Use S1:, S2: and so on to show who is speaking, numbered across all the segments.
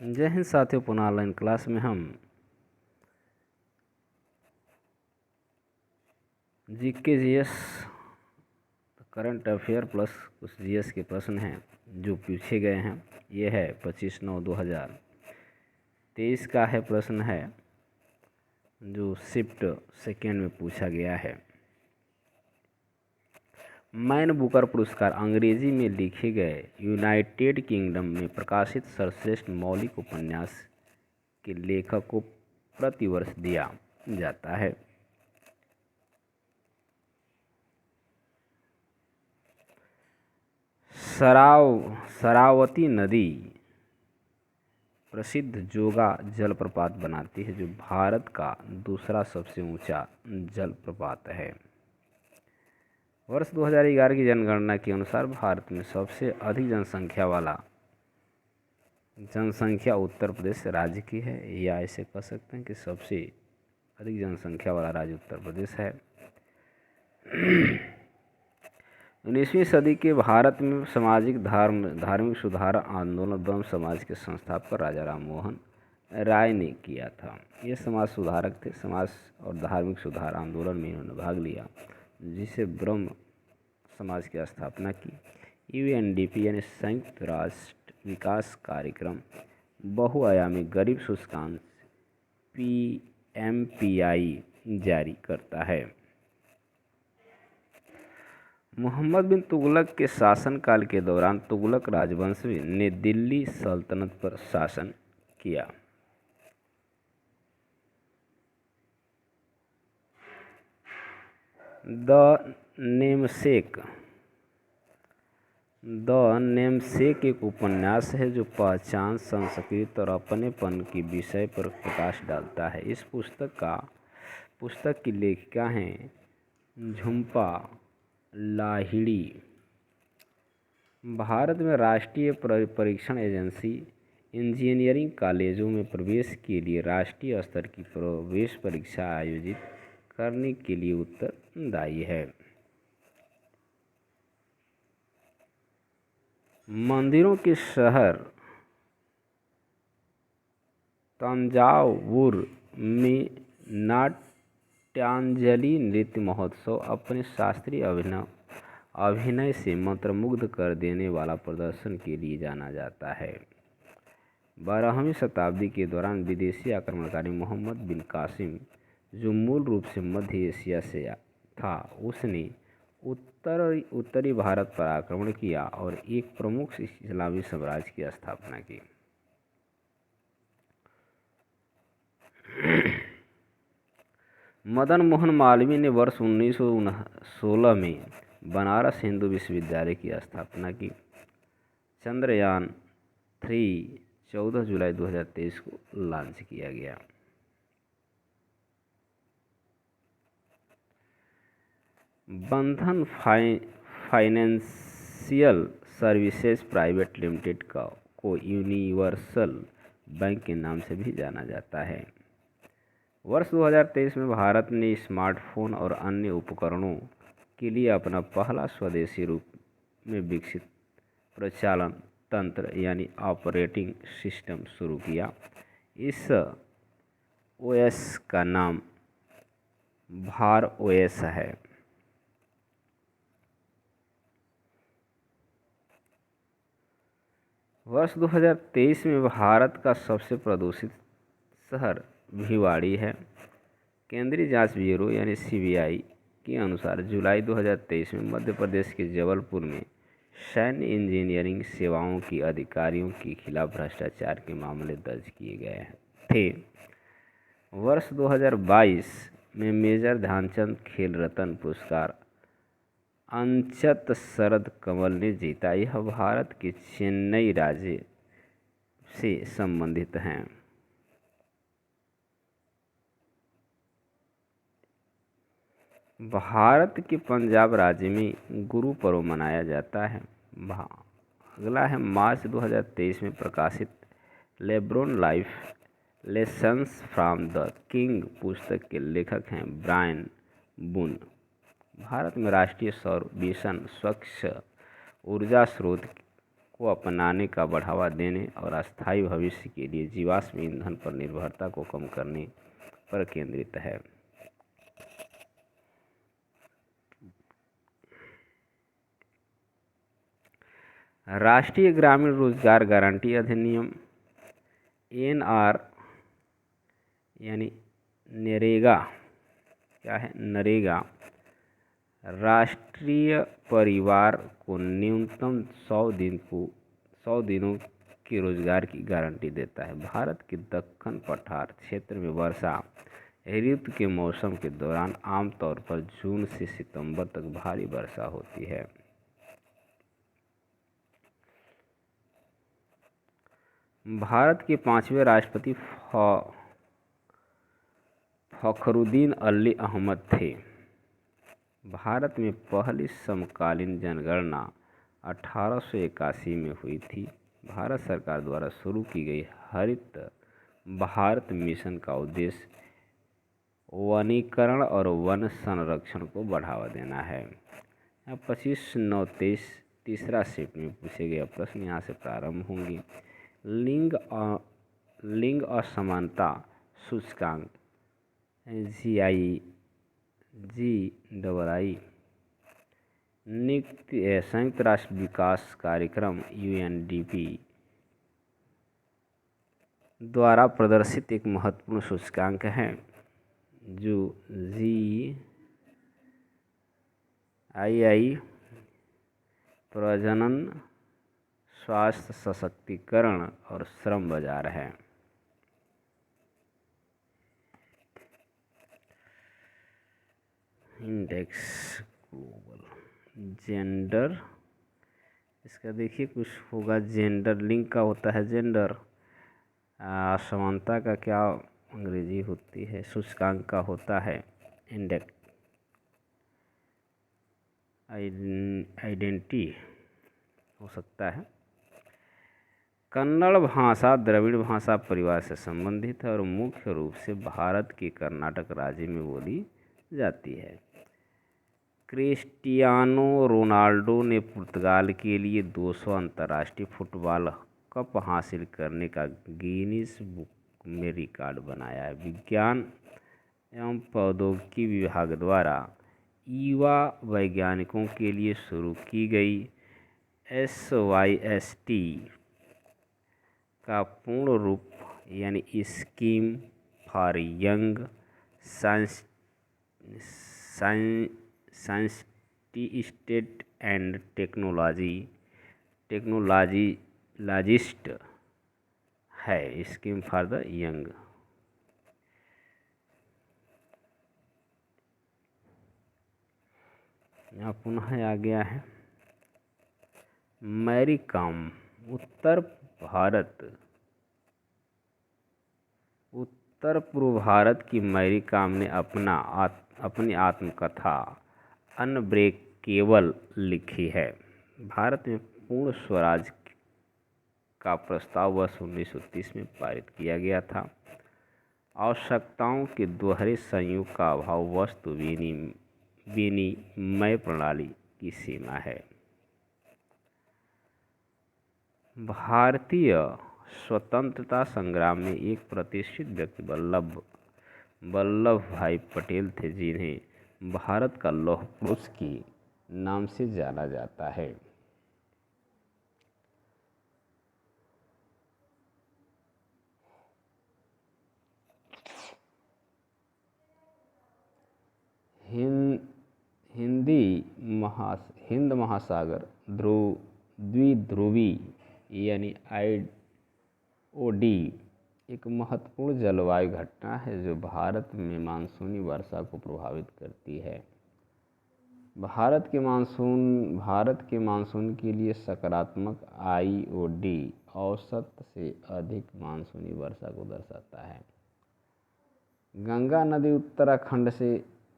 S1: जय हिंद साथियों, पुनः ऑनलाइन क्लास में हम GK GS current affair plus कुछ जीएस के प्रश्न हैं जो पूछे गए हैं। ये है 25/9/2023 का है प्रश्न है जो शिफ्ट सेकेंड में पूछा गया है। मैन बुकर पुरस्कार अंग्रेजी में लिखे गए यूनाइटेड किंगडम में प्रकाशित सर्वश्रेष्ठ मौलिक उपन्यास के लेखक को प्रतिवर्ष दिया जाता है। शरावती नदी प्रसिद्ध जोगा जलप्रपात बनाती है जो भारत का दूसरा सबसे ऊंचा जलप्रपात है। वर्ष 2011 की जनगणना के अनुसार भारत में सबसे अधिक जनसंख्या उत्तर प्रदेश राज्य की है, या ऐसे कह सकते हैं कि सबसे अधिक जनसंख्या वाला राज्य उत्तर प्रदेश है। 19वीं सदी के भारत में सामाजिक धार्मिक सुधार आंदोलन ब्रह्म समाज के संस्थापक राजा राम मोहन राय ने किया था। ये समाज सुधारक थे। समाज और धार्मिक सुधार आंदोलन में इन्होंने भाग लिया, जिसे ब्रह्म समाज की स्थापना की। यूएनडीपी यानी संयुक्त राष्ट्र विकास कार्यक्रम बहुआयामी गरीब सूचकांक PMPI जारी करता है। मोहम्मद बिन तुगलक के शासनकाल के दौरान तुगलक राजवंश ने दिल्ली सल्तनत पर शासन किया। द नेमसेक एक उपन्यास है जो पहचान, संस्कृति और अपनेपन के विषय पर प्रकाश डालता है। इस पुस्तक की लेखिका हैं झुम्पा लाहिड़ी। भारत में राष्ट्रीय परीक्षण एजेंसी इंजीनियरिंग कॉलेजों में प्रवेश के लिए राष्ट्रीय स्तर की प्रवेश परीक्षा आयोजित करने के लिए उत्तरदायी है। मंदिरों के शहर तंजावुर में नाट्यांजलि नृत्य महोत्सव अपने शास्त्रीय अभिनय से मंत्रमुग्ध कर देने वाला प्रदर्शन के लिए जाना जाता है। 12वीं शताब्दी के दौरान विदेशी आक्रमणकारी मोहम्मद बिन कासिम, जो मूल रूप से मध्य एशिया से था, उसने उत्तरी भारत पर आक्रमण किया और एक प्रमुख इस्लामी साम्राज्य की स्थापना की। मदन मोहन मालवीय ने वर्ष 1916 में बनारस हिंदू विश्वविद्यालय की स्थापना की। चंद्रयान 3 14 जुलाई 2023 को लॉन्च किया गया। बंधन फाइनेंशियल सर्विसेज प्राइवेट लिमिटेड को यूनिवर्सल बैंक के नाम से भी जाना जाता है। वर्ष 2023 में भारत ने स्मार्टफोन और अन्य उपकरणों के लिए अपना पहला स्वदेशी रूप में विकसित प्रचालन तंत्र यानी ऑपरेटिंग सिस्टम शुरू किया। इस OS का नाम भार OS है। वर्ष 2023 में भारत का सबसे प्रदूषित शहर भिवाड़ी है। केंद्रीय जांच ब्यूरो यानी CBI के अनुसार जुलाई 2023 में मध्य प्रदेश के जबलपुर में सैन्य इंजीनियरिंग सेवाओं की अधिकारियों के खिलाफ भ्रष्टाचार के मामले दर्ज किए गए थे। वर्ष 2022 में मेजर ध्यानचंद खेल रत्न पुरस्कार अंचत शरद कमल ने जीता। यह भारत के चेन्नई राज्य से संबंधित हैं। भारत के पंजाब राज्य में गुरु पर्व मनाया जाता है। अगला है मार्च 2023 में प्रकाशित LeBron life lessons from the king पुस्तक के लेखक हैं ब्रायन बून। भारत में राष्ट्रीय सौर मिशन स्वच्छ ऊर्जा स्रोत को अपनाने का बढ़ावा देने और अस्थायी भविष्य के लिए जीवाश्म ईंधन पर निर्भरता को कम करने पर केंद्रित है। राष्ट्रीय ग्रामीण रोजगार गारंटी अधिनियम एनआर यानी नरेगा क्या है, नरेगा राष्ट्रीय परिवार को न्यूनतम 100 दिनों के रोजगार की गारंटी देता है। भारत के दक्कन पठार क्षेत्र में वर्षा ऋतु के मौसम के दौरान आमतौर पर जून से सितंबर तक भारी वर्षा होती है। भारत के 5वें राष्ट्रपति फखरुद्दीन अली अहमद थे। भारत में पहली समकालीन जनगणना 1881 में हुई थी। भारत सरकार द्वारा शुरू की गई हरित भारत मिशन का उद्देश्य वनीकरण और वन संरक्षण को बढ़ावा देना है। यहाँ 25/9/23 तीसरा शिफ्ट में पूछे गए प्रश्न यहाँ से प्रारंभ होंगे। लिंग असमानता सूचकांक GII संयुक्त राष्ट्र विकास कार्यक्रम UNDP द्वारा प्रदर्शित एक महत्वपूर्ण सूचकांक है जो GII प्रजनन, स्वास्थ्य, सशक्तिकरण और श्रम बाजार है। इंडेक्स ग्लोबल जेंडर, इसका देखिए कुछ होगा, जेंडर लिंक का होता है जेंडर, असमानता का क्या अंग्रेजी होती है, सूचकांक का होता है इंडेक्स, आइडेंटिटी हो सकता है। कन्नड़ भाषा द्रविड़ भाषा परिवार से संबंधित है और मुख्य रूप से भारत के कर्नाटक राज्य में बोली जाती है। क्रिस्टियानो रोनाल्डो ने पुर्तगाल के लिए 200 अंतर्राष्ट्रीय फुटबॉल कप हासिल करने का गिनीज बुक में रिकॉर्ड बनाया है। विज्ञान एवं प्रौद्योगिकी विभाग द्वारा युवा वैज्ञानिकों के लिए शुरू की गई SYST का पूर्ण रूप यानी scheme for young scientist and technologist है। Scheme for the young. यहाँ पुनः आ गया है मैरी कॉम। उत्तर पूर्व भारत की मैरी कॉम ने अपनी आत्मकथा अनब्रेकेबल लिखी है। भारत में पूर्ण स्वराज का प्रस्ताव वर्ष 1930 में पारित किया गया था। आवश्यकताओं के दोहरे संयोग का अभाव वस्तु विनिमय प्रणाली की सीमा है। भारतीय स्वतंत्रता संग्राम में एक प्रतिष्ठित व्यक्ति वल्लभ भाई पटेल थे, जिन्हें भारत का लौह पुरुष के नाम से जाना जाता है। हिंद महासागर द्विध्रुवी यानी IOD एक महत्वपूर्ण जलवायु घटना है जो भारत में मानसूनी वर्षा को प्रभावित करती है। भारत के मानसून के लिए सकारात्मक IOD औसत से अधिक मानसूनी वर्षा को दर्शाता है। गंगा नदी उत्तराखंड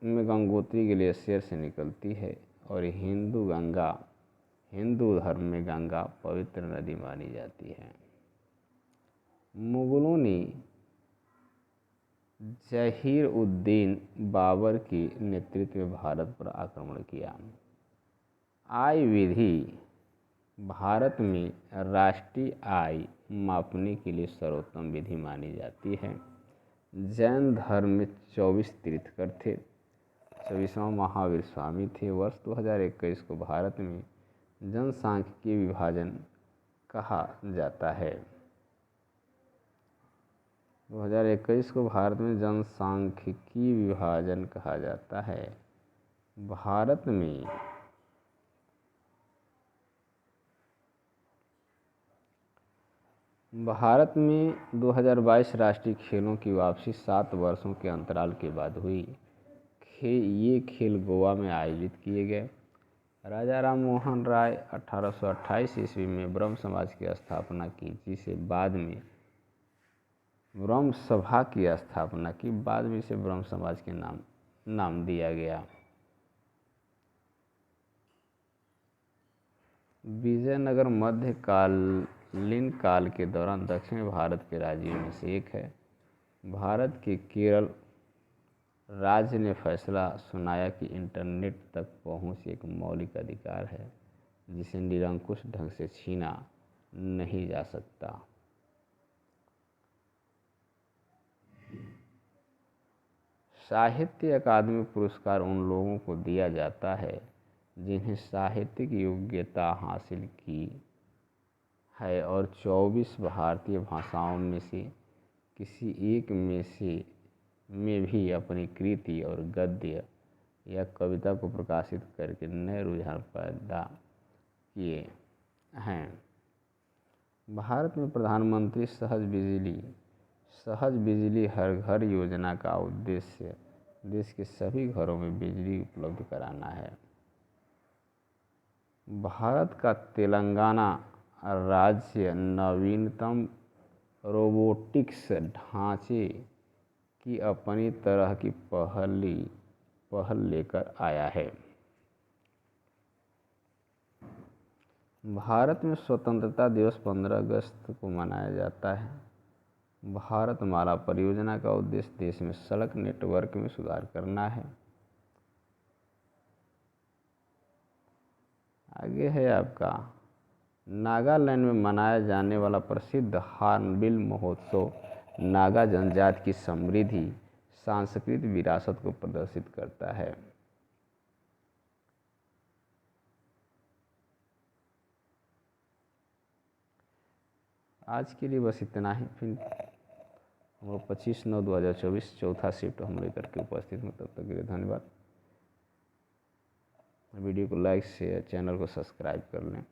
S1: में गंगोत्री ग्लेशियर से निकलती है और हिंदू धर्म में गंगा पवित्र नदी मानी जाती है। मुगलों ने जहीर-उद-दीन बाबर के नेतृत्व में भारत पर आक्रमण किया। आय विधि भारत में राष्ट्रीय आय मापने के लिए सर्वोत्तम विधि मानी जाती है। जैन धर्म में 24 तीर्थंकर थे। 24वां महावीर स्वामी थे। वर्ष 2021 को भारत में जनसांख्यिकीय विभाजन कहा जाता है। 2021 को भारत में जनसांख्यिकीय विभाजन कहा जाता है। भारत में 2022 राष्ट्रीय खेलों की वापसी 7 वर्षों के अंतराल के बाद हुई। ये खेल गोवा में आयोजित किए गए। राजा राम मोहन राय 1828 ईस्वी में ब्रह्म समाज की स्थापना की, जिसे बाद में ब्रह्म सभा की स्थापना की। बाद में इसे ब्रह्म समाज के नाम दिया गया। विजयनगर मध्यकालीन काल के दौरान दक्षिण भारत के राज्यों में से एक है। भारत के केरल राज्य ने फैसला सुनाया कि इंटरनेट तक पहुंच एक मौलिक अधिकार है, जिसे निरंकुश ढंग से छीना नहीं जा सकता। साहित्य अकादमी पुरस्कार उन लोगों को दिया जाता है जिन्हें साहित्यिक योग्यता हासिल की है और 24 भारतीय भाषाओं में से किसी एक में भी अपनी कृति और गद्य या कविता को प्रकाशित करके नए रुझान पैदा किए हैं। भारत में प्रधानमंत्री सहज बिजली हर घर योजना का उद्देश्य देश के सभी घरों में बिजली उपलब्ध कराना है। भारत का तेलंगाना राज्य नवीनतम रोबोटिक्स ढांचे की अपनी तरह की पहल लेकर आया है। भारत में स्वतंत्रता दिवस 15 अगस्त को मनाया जाता है। भारतमाला परियोजना का उद्देश्य देश में सड़क नेटवर्क में सुधार करना है। आगे है आपका नागालैंड में मनाया जाने वाला प्रसिद्ध हॉर्नबिल महोत्सव नागा जनजाति की समृद्धि सांस्कृतिक विरासत को प्रदर्शित करता है। आज के लिए बस इतना ही। फिर हम लोग 25/9/2024 चौथा शिफ्ट हम लेकर के उपस्थित हैं। तब तक के लिए धन्यवाद। वीडियो को लाइक शेयर, चैनल को सब्सक्राइब कर लें।